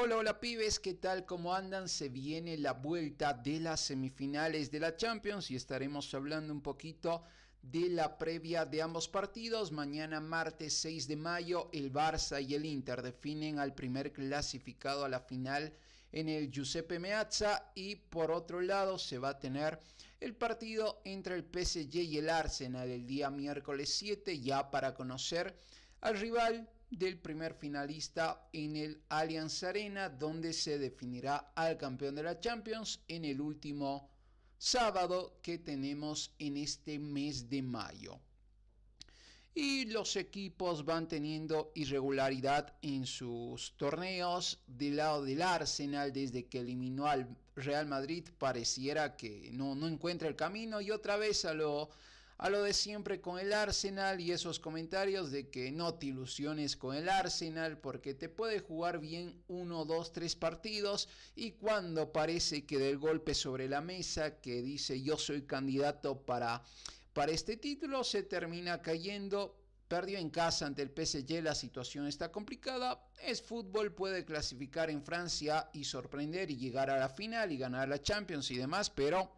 Hola, hola pibes, ¿qué tal? ¿Cómo andan? Se viene la vuelta de las semifinales de la Champions y estaremos hablando un poquito de la previa de ambos partidos. Mañana martes 6 de mayo el Barça y el Inter definen al primer clasificado a la final en el Giuseppe Meazza, y por otro lado se va a tener el partido entre el PSG y el Arsenal el día miércoles 7, ya para conocer al rival del primer finalista en el Allianz Arena, donde se definirá al campeón de la Champions en el último sábado que tenemos en este mes de mayo. Y los equipos van teniendo irregularidad en sus torneos. Del lado del Arsenal, desde que eliminó al Real Madrid, pareciera que no encuentra el camino, y otra vez a lo de siempre con el Arsenal, y esos comentarios de que no te ilusiones con el Arsenal porque te puede jugar bien 1, 2, 3 partidos, y cuando parece que del golpe sobre la mesa que dice yo soy candidato para este título, se termina cayendo. Perdió en casa ante el PSG, la situación está complicada. Es fútbol, puede clasificar en Francia y sorprender y llegar a la final y ganar la Champions y demás, pero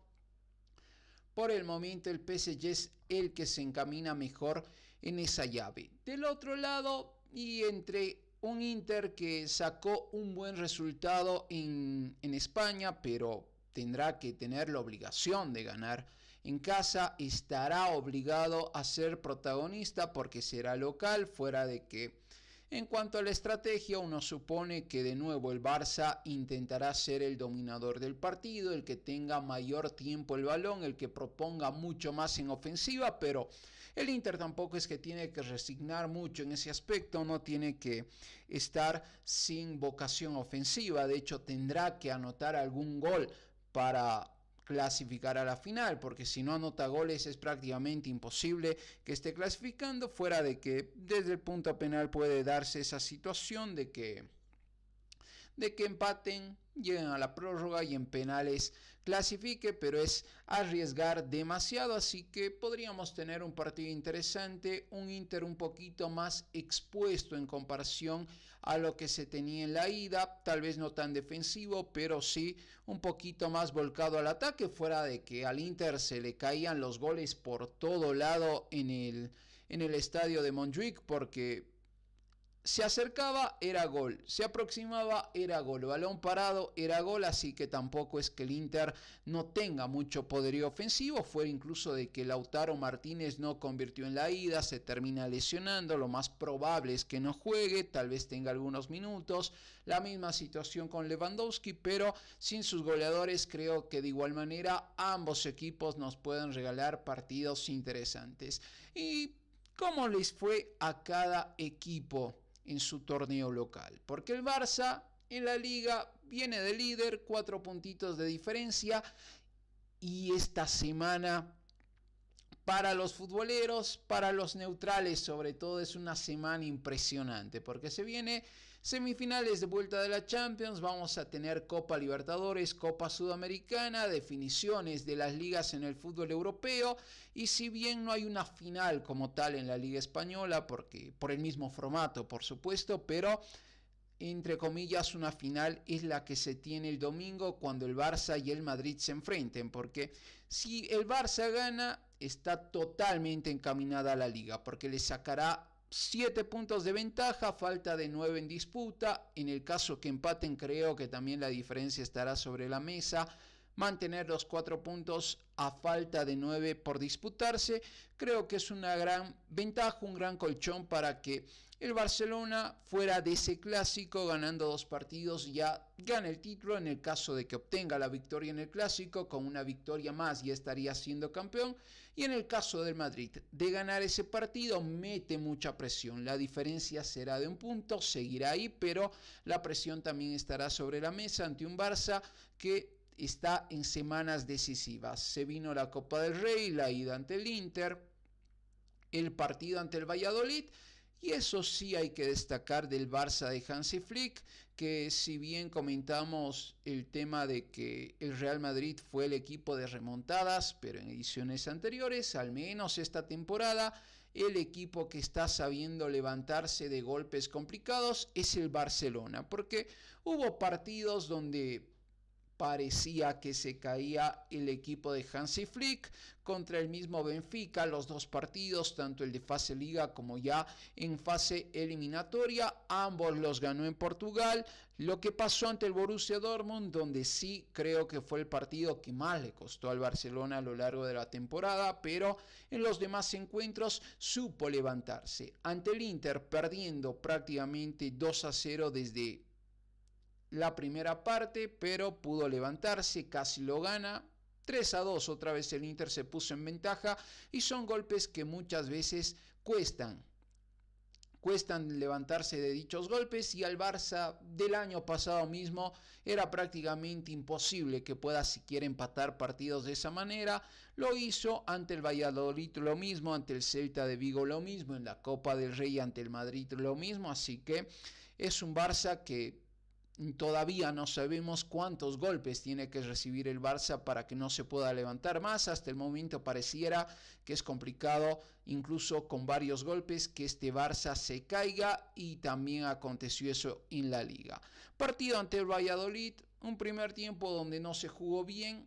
por el momento el PSG es el que se encamina mejor en esa llave. Del otro lado, y entre un Inter que sacó un buen resultado en España, pero tendrá que tener la obligación de ganar en casa, estará obligado a ser protagonista porque será local, fuera de que en cuanto a la estrategia, uno supone que de nuevo el Barça intentará ser el dominador del partido, el que tenga mayor tiempo el balón, el que proponga mucho más en ofensiva, pero el Inter tampoco es que tiene que resignar mucho en ese aspecto, no tiene que estar sin vocación ofensiva. De hecho, tendrá que anotar algún gol para clasificar a la final, porque si no anota goles es prácticamente imposible que esté clasificando, fuera de que desde el punto penal puede darse esa situación de que empaten, lleguen a la prórroga y en penales clasifique, pero es arriesgar demasiado, así que podríamos tener un partido interesante, un Inter un poquito más expuesto en comparación a lo que se tenía en la ida, tal vez no tan defensivo, pero sí un poquito más volcado al ataque, fuera de que al Inter se le caían los goles por todo lado en el estadio de Montjuic, porque se acercaba, era gol. Se aproximaba, era gol. Balón parado, era gol. Así que tampoco es que el Inter no tenga mucho poderío ofensivo. Fue incluso de que Lautaro Martínez no convirtió en la ida. Se termina lesionando. Lo más probable es que no juegue. Tal vez tenga algunos minutos. La misma situación con Lewandowski. Pero sin sus goleadores, creo que de igual manera ambos equipos nos pueden regalar partidos interesantes. ¿Y cómo les fue a cada equipo en su torneo local? Porque el Barça en la liga viene de líder, 4 puntitos de diferencia, y esta semana para los futboleros, para los neutrales sobre todo, es una semana impresionante porque se viene semifinales de vuelta de la Champions, vamos a tener Copa Libertadores, Copa Sudamericana, definiciones de las ligas en el fútbol europeo, y si bien no hay una final como tal en la Liga Española, porque por el mismo formato por supuesto, pero entre comillas una final es la que se tiene el domingo cuando el Barça y el Madrid se enfrenten, porque si el Barça gana está totalmente encaminada a la liga, porque le sacará 7 puntos de ventaja, falta de 9 en disputa. En el caso que empaten, creo que también la diferencia estará sobre la mesa. Mantener los 4 puntos a falta de 9 por disputarse, creo que es una gran ventaja, un gran colchón para que el Barcelona, fuera de ese clásico, ganando 2 partidos, ya gane el título. En el caso de que obtenga la victoria en el clásico, con una victoria más ya estaría siendo campeón. Y en el caso del Madrid, de ganar ese partido, mete mucha presión. La diferencia será de un punto, seguirá ahí, pero la presión también estará sobre la mesa ante un Barça que está en semanas decisivas. Se vino la Copa del Rey, la ida ante el Inter, el partido ante el Valladolid. Y eso sí hay que destacar del Barça de Hansi Flick, que si bien comentamos el tema de que el Real Madrid fue el equipo de remontadas, pero en ediciones anteriores, al menos esta temporada, el equipo que está sabiendo levantarse de golpes complicados es el Barcelona, porque hubo partidos donde parecía que se caía el equipo de Hansi Flick contra el mismo Benfica, los dos partidos, tanto el de fase liga como ya en fase eliminatoria, ambos los ganó en Portugal. Lo que pasó ante el Borussia Dortmund, donde sí creo que fue el partido que más le costó al Barcelona a lo largo de la temporada, pero en los demás encuentros supo levantarse. Ante el Inter, perdiendo prácticamente 2-0 desde la primera parte, pero pudo levantarse, casi lo gana. 3-2, otra vez el Inter se puso en ventaja y son golpes que muchas veces cuestan levantarse de dichos golpes, y al Barça del año pasado mismo era prácticamente imposible que pueda siquiera empatar partidos de esa manera. Lo hizo ante el Valladolid, lo mismo, ante el Celta de Vigo lo mismo, en la Copa del Rey ante el Madrid lo mismo, así que es un Barça que todavía no sabemos cuántos golpes tiene que recibir el Barça para que no se pueda levantar más. Hasta el momento pareciera que es complicado, incluso con varios golpes, que este Barça se caiga, y también aconteció eso en la Liga. Partido ante el Valladolid, un primer tiempo donde no se jugó bien,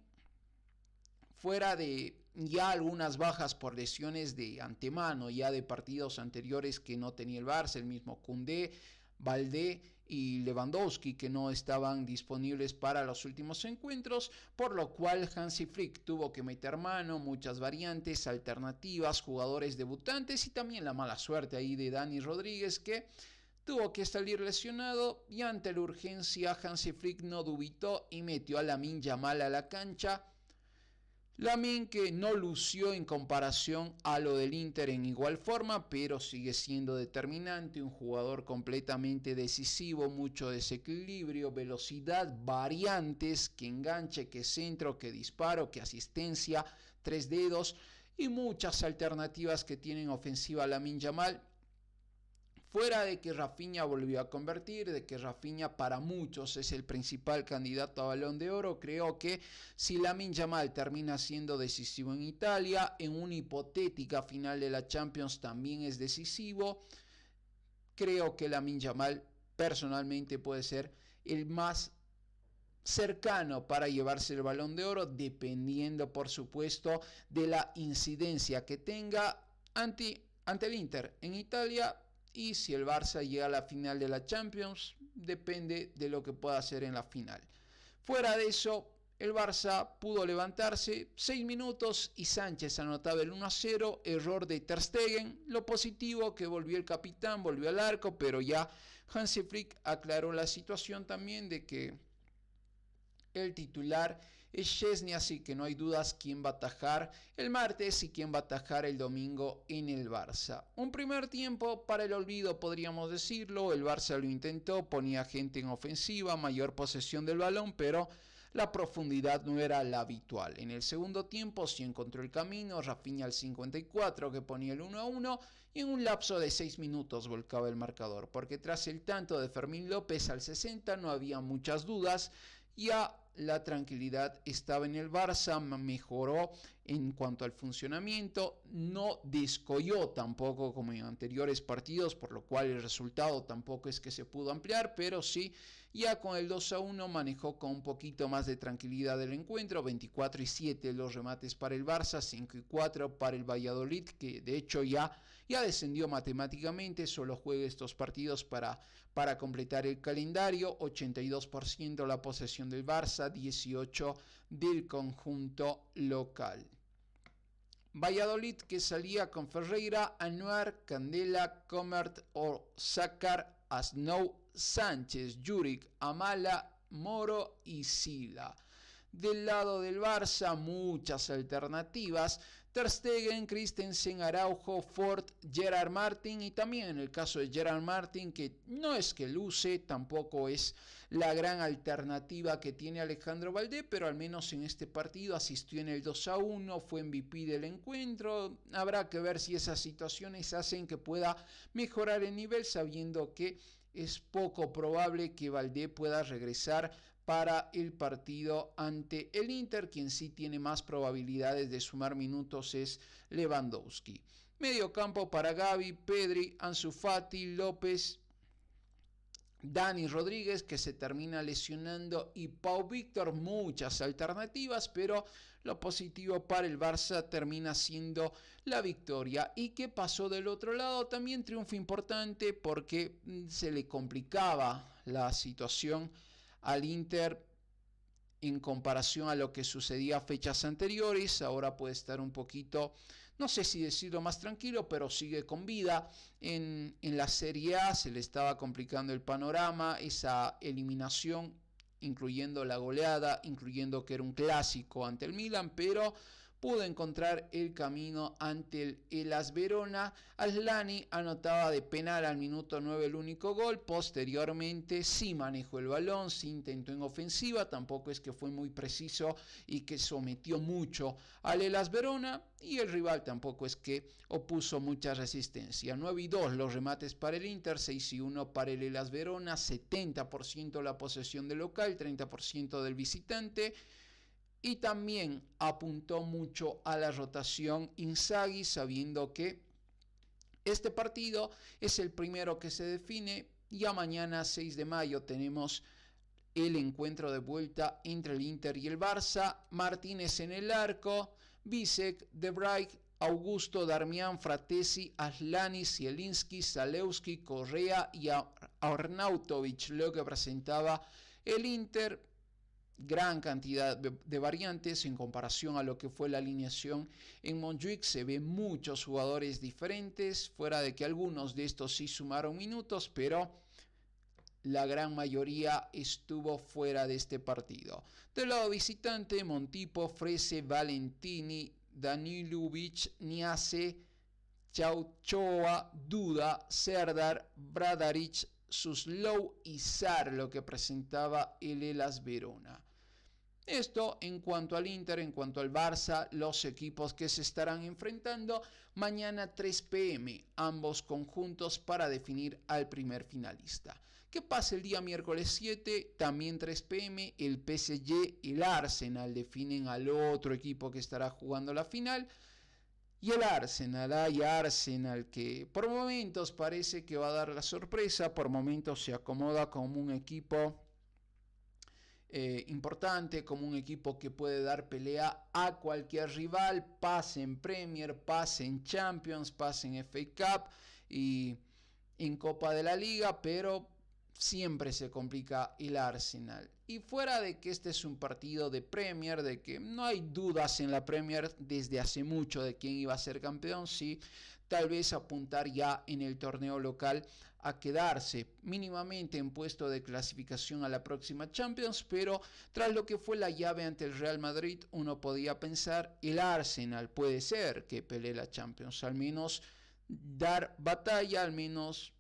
fuera de ya algunas bajas por lesiones de antemano, ya de partidos anteriores que no tenía el Barça, el mismo Koundé, Valdé y Lewandowski, que no estaban disponibles para los últimos encuentros, por lo cual Hansi Flick tuvo que meter mano, muchas variantes, alternativas, jugadores debutantes y también la mala suerte ahí de Dani Rodríguez, que tuvo que salir lesionado, y ante la urgencia Hansi Flick no dubitó y metió a Lamine Yamal a la cancha. Lamine, que no lució en comparación a lo del Inter en igual forma, pero sigue siendo determinante, un jugador completamente decisivo, mucho desequilibrio, velocidad, variantes, que enganche, que centro, que disparo, que asistencia, 3 dedos y muchas alternativas que tienen ofensiva Lamine Yamal. Fuera de que Rafinha volvió a convertir, de que Rafinha para muchos es el principal candidato a Balón de Oro, creo que si Lamine Yamal termina siendo decisivo en Italia, en una hipotética final de la Champions también es decisivo. Creo que Lamine Yamal personalmente puede ser el más cercano para llevarse el Balón de Oro, dependiendo por supuesto de la incidencia que tenga ante el Inter en Italia. Y si el Barça llega a la final de la Champions, depende de lo que pueda hacer en la final. Fuera de eso, el Barça pudo levantarse 6 minutos y Sánchez anotaba el 1-0, error de Ter Stegen. Lo positivo, que volvió el capitán, volvió al arco, pero ya Hansi Flick aclaró la situación también de que el titular es Szczesny, así que no hay dudas quién va a atajar el martes y quién va a atajar el domingo en el Barça. Un primer tiempo para el olvido, podríamos decirlo. El Barça lo intentó, ponía gente en ofensiva, mayor posesión del balón, pero la profundidad no era la habitual. En el segundo tiempo sí encontró el camino, Rafinha al 54 que ponía el 1-1, y en un lapso de 6 minutos volcaba el marcador, porque tras el tanto de Fermín López al 60 no había muchas dudas. Ya la tranquilidad estaba en el Barça, mejoró en cuanto al funcionamiento, no descolló tampoco como en anteriores partidos, por lo cual el resultado tampoco es que se pudo ampliar, pero sí, ya con el 2-1 manejó con un poquito más de tranquilidad el encuentro. 24-7 los remates para el Barça, 5-4 para el Valladolid, que de hecho ya descendió matemáticamente, solo juega estos partidos para completar el calendario. 82% la posesión del Barça, 18% del conjunto local. Valladolid, que salía con Ferreira, Anuar, Candela, Comert, Osácar, Asnou, Sánchez, Juric, Amala, Moro y Sila. Del lado del Barça, muchas alternativas: Ter Stegen, Christensen, Araujo, Ford, Gerard Martin, y también en el caso de Gerard Martin, que no es que luce, tampoco es la gran alternativa que tiene Alejandro Valdé, pero al menos en este partido asistió en el 2-1, fue MVP del encuentro. Habrá que ver si esas situaciones hacen que pueda mejorar el nivel, sabiendo que es poco probable que Valdé pueda regresar para el partido ante el Inter. Quien sí tiene más probabilidades de sumar minutos es Lewandowski. Medio campo para Gavi, Pedri, Ansu Fati, López, Dani Rodríguez, que se termina lesionando, y Pau Víctor. Muchas alternativas, pero lo positivo para el Barça termina siendo la victoria. ¿Y qué pasó del otro lado? También triunfo importante porque se le complicaba la situación al Inter en comparación a lo que sucedía fechas anteriores. Ahora puede estar un poquito, no sé si decirlo más tranquilo, pero sigue con vida. En la Serie A se le estaba complicando el panorama, esa eliminación, incluyendo la goleada, incluyendo que era un clásico ante el Milan, pero pudo encontrar el camino ante el Hellas Verona. Aslani anotaba de penal al minuto 9 el único gol. Posteriormente sí manejó el balón, sí intentó en ofensiva, tampoco es que fue muy preciso y que sometió mucho al Hellas Verona, y el rival tampoco es que opuso mucha resistencia. 9-2 los remates para el Inter, 6-1 para el Hellas Verona, 70% la posesión del local, 30% del visitante. Y también apuntó mucho a la rotación Inzaghi, sabiendo que este partido es el primero que se define. Ya mañana, 6 de mayo, tenemos el encuentro de vuelta entre el Inter y el Barça. Martínez en el arco, Bisek, De Vrij, Augusto, Darmian, Fratesi, Aslani, Zielinski, Zalewski, Correa y Arnautovic, lo que presentaba el Inter. Gran cantidad de variantes en comparación a lo que fue la alineación en Montjuic. Se ven muchos jugadores diferentes, fuera de que algunos de estos sí sumaron minutos, pero la gran mayoría estuvo fuera de este partido. Del lado visitante, Montipo, Frese, Valentini, Danilovic, Niasse, Chauchoa, Duda, Serdar, Bradaric, Suslow y Sar, lo que presentaba el Hellas Verona. Esto en cuanto al Inter. En cuanto al Barça, los equipos que se estarán enfrentando mañana 3 p.m, ambos conjuntos para definir al primer finalista. ¿Qué pasa el día miércoles 7? También 3 p.m, el PSG y el Arsenal definen al otro equipo que estará jugando la final. Y el Arsenal que por momentos parece que va a dar la sorpresa, por momentos se acomoda como un equipo importante, como un equipo que puede dar pelea a cualquier rival, pase en Premier, pase en Champions, pase en FA Cup y en Copa de la Liga, pero siempre se complica el Arsenal. Y fuera de que este es un partido de Premier, de que no hay dudas en la Premier desde hace mucho de quién iba a ser campeón, sí, tal vez apuntar ya en el torneo local a quedarse mínimamente en puesto de clasificación a la próxima Champions, pero tras lo que fue la llave ante el Real Madrid, uno podía pensar el Arsenal puede ser que pelee la Champions, al menos dar batalla, al menos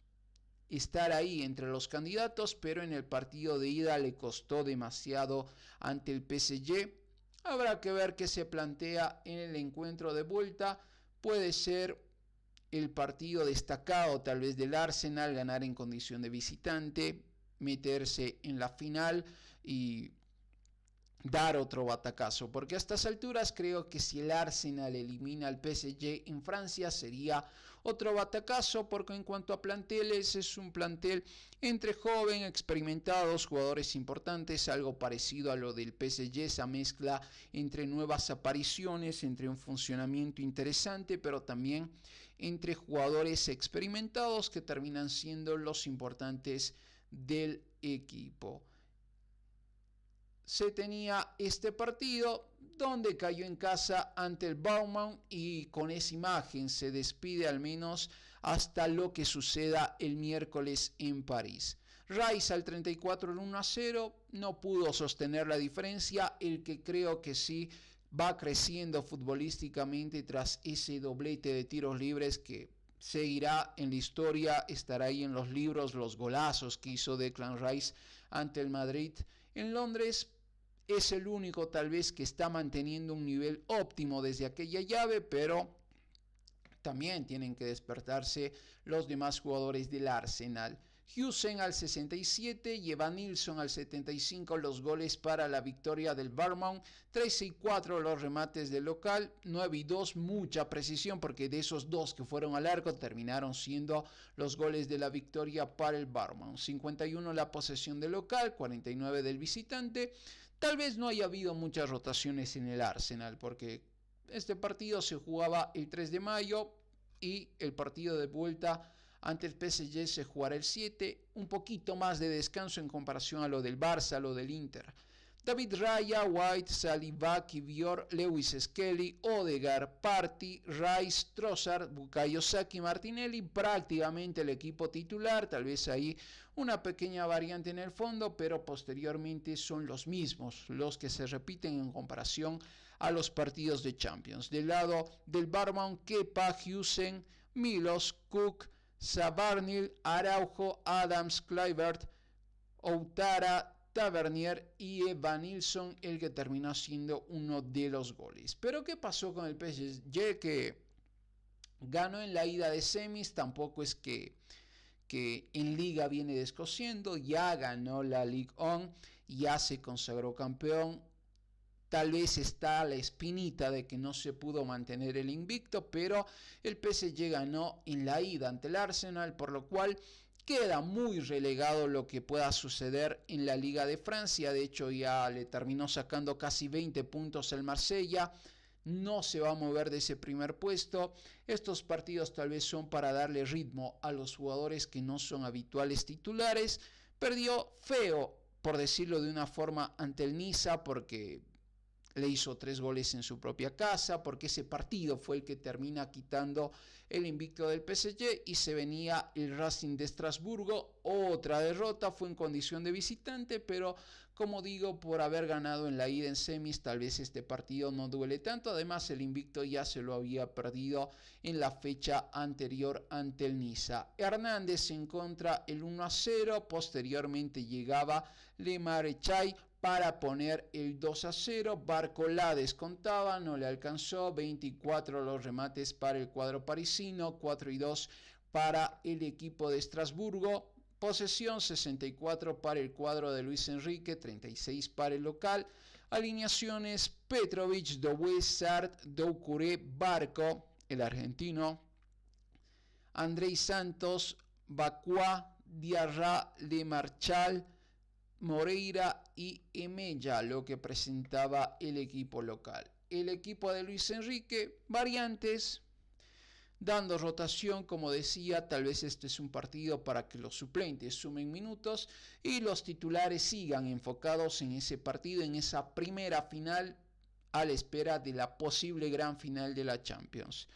estar ahí entre los candidatos, pero en el partido de ida le costó demasiado ante el PSG. Habrá que ver qué se plantea en el encuentro de vuelta. Puede ser el partido destacado tal vez del Arsenal, ganar en condición de visitante, meterse en la final y dar otro batacazo, porque a estas alturas creo que si el Arsenal elimina al PSG en Francia sería otro batacazo, porque en cuanto a planteles es un plantel entre joven, experimentados, jugadores importantes, algo parecido a lo del PSG, esa mezcla entre nuevas apariciones, entre un funcionamiento interesante, pero también entre jugadores experimentados que terminan siendo los importantes del equipo. Se tenía este partido donde cayó en casa ante el Bournemouth y con esa imagen se despide al menos hasta lo que suceda el miércoles en París. Rice al 34 el 1-0, no pudo sostener la diferencia. El que creo que sí va creciendo futbolísticamente tras ese doblete de tiros libres que seguirá en la historia, estará ahí en los libros, los golazos que hizo Declan Rice ante el Madrid en Londres. Es el único tal vez que está manteniendo un nivel óptimo desde aquella llave, pero también tienen que despertarse los demás jugadores del Arsenal. Huijsen al 67 y Evanilson al 75 los goles para la victoria del Bournemouth. 13-4 los remates del local, 9-2 mucha precisión porque de esos dos que fueron al arco terminaron siendo los goles de la victoria para el Bournemouth. 51 la posesión del local, 49 del visitante. Tal vez no haya habido muchas rotaciones en el Arsenal porque este partido se jugaba el 3 de mayo y el partido de vuelta ante el PSG se jugará el 7, un poquito más de descanso en comparación a lo del Barça, a lo del Inter. David Raya, White, Saliba, Kivior, Lewis Skelly, Odegaard, Partey, Rice, Trossard, Bukayo Saka y Martinelli, prácticamente el equipo titular, tal vez ahí una pequeña variante en el fondo, pero posteriormente son los mismos, los que se repiten en comparación a los partidos de Champions. Del lado del Bournemouth, Kepa, Huijsen, Milos, Cook, Zabarnil, Araujo, Adams, Kluivert, Outara, Tavernier y Evanilson, el que terminó siendo uno de los goles. Pero ¿qué pasó con el PSG? Que ganó en la ida de semis, tampoco es que en Liga viene descosiendo, ya ganó la Ligue 1, ya se consagró campeón. Tal vez está la espinita de que no se pudo mantener el invicto, pero el PSG ganó en la ida ante el Arsenal, por lo cual queda muy relegado lo que pueda suceder en la Liga de Francia. De hecho, ya le terminó sacando casi 20 puntos el Marsella. No se va a mover de ese primer puesto. Estos partidos tal vez son para darle ritmo a los jugadores que no son habituales titulares. Perdió feo, por decirlo de una forma, ante el Niza porque le hizo 3 goles en su propia casa, porque ese partido fue el que termina quitando el invicto del PSG y se venía el Racing de Estrasburgo. Otra derrota, fue en condición de visitante, pero como digo, por haber ganado en la ida en semis, tal vez este partido no duele tanto. Además, el invicto ya se lo había perdido en la fecha anterior ante el Niza. Hernández en contra el 1-0, posteriormente llegaba Le Marechal para poner el 2-0, Barcola descontaba, no le alcanzó, 24 los remates para el cuadro parisino, 4-2 para el equipo de Estrasburgo, posesión 64 para el cuadro de Luis Enrique, 36 para el local, alineaciones Petrovic, Doué, Sart, Doucouré, Barco, el argentino, Andrei Santos, Bacua, Diarra, Le Marchal, Moreira y Emella, lo que presentaba el equipo local. El equipo de Luis Enrique, variantes, dando rotación, como decía, tal vez este es un partido para que los suplentes sumen minutos y los titulares sigan enfocados en ese partido, en esa primera final, a la espera de la posible gran final de la Champions.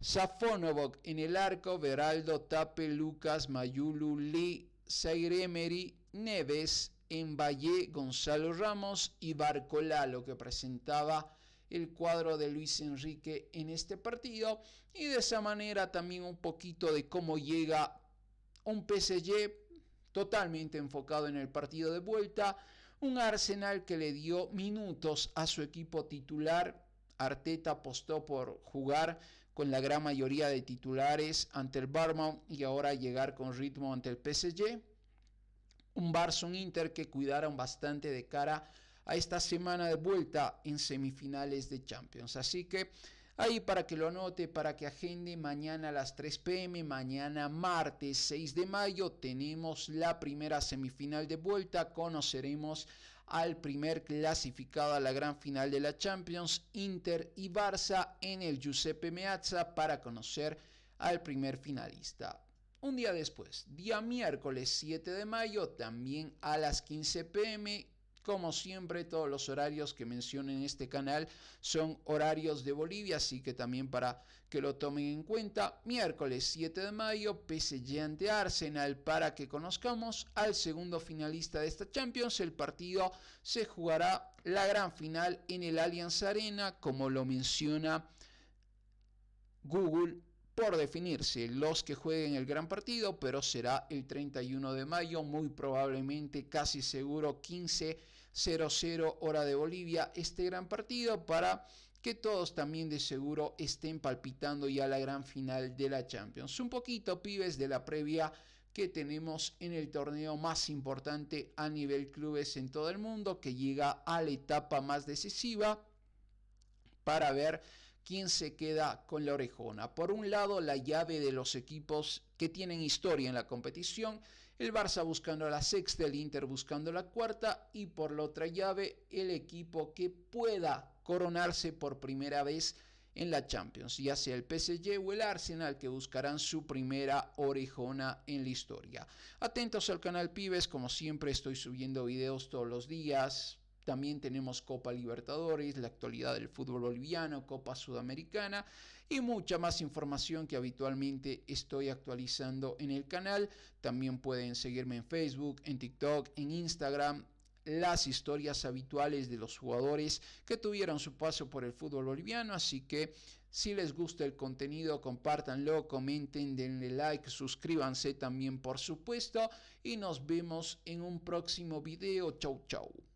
Safonovok en el arco, Veraldo, Tape, Lucas, Mayulu, Lee, Zaire Emery, Neves, Mbaye, Gonzalo Ramos y Barcola, lo que presentaba el cuadro de Luis Enrique en este partido, y de esa manera también un poquito de cómo llega un PSG totalmente enfocado en el partido de vuelta, un Arsenal que le dio minutos a su equipo titular. Arteta apostó por jugar con la gran mayoría de titulares ante el Bournemouth y ahora llegar con ritmo ante el PSG. Un Barça, un Inter que cuidaron bastante de cara a esta semana de vuelta en semifinales de Champions. Así que ahí para que lo anote, para que agende, mañana a las 3 p.m., mañana martes 6 de mayo, tenemos la primera semifinal de vuelta. Conoceremos al primer clasificado a la gran final de la Champions, Inter y Barça, en el Giuseppe Meazza, para conocer al primer finalista. Un día después, día miércoles 7 de mayo, también a las 15 p.m., como siempre, todos los horarios que menciono en este canal son horarios de Bolivia, así que también para que lo tomen en cuenta. Miércoles 7 de mayo, PSG ante Arsenal, para que conozcamos al segundo finalista de esta Champions. El partido se jugará la gran final en el Allianz Arena, como lo menciona Google, por definirse los que jueguen el gran partido, pero será el 31 de mayo, muy probablemente, casi seguro, 15:00 hora de Bolivia, este gran partido, para que todos también de seguro estén palpitando ya la gran final de la Champions. Un poquito, pibes, de la previa que tenemos en el torneo más importante a nivel clubes en todo el mundo, que llega a la etapa más decisiva para ver quién se queda con la orejona. Por un lado, la llave de los equipos que tienen historia en la competición, el Barça buscando la sexta, el Inter buscando la cuarta, y por la otra llave, el equipo que pueda coronarse por primera vez en la Champions, ya sea el PSG o el Arsenal, que buscarán su primera orejona en la historia. Atentos al canal Pibes, como siempre estoy subiendo videos todos los días. También tenemos Copa Libertadores, la actualidad del fútbol boliviano, Copa Sudamericana y mucha más información que habitualmente estoy actualizando en el canal. También pueden seguirme en Facebook, en TikTok, en Instagram. Las historias habituales de los jugadores que tuvieron su paso por el fútbol boliviano. Así que si les gusta el contenido, compártanlo, comenten, denle like, suscríbanse también por supuesto. Y nos vemos en un próximo video. Chau, chau.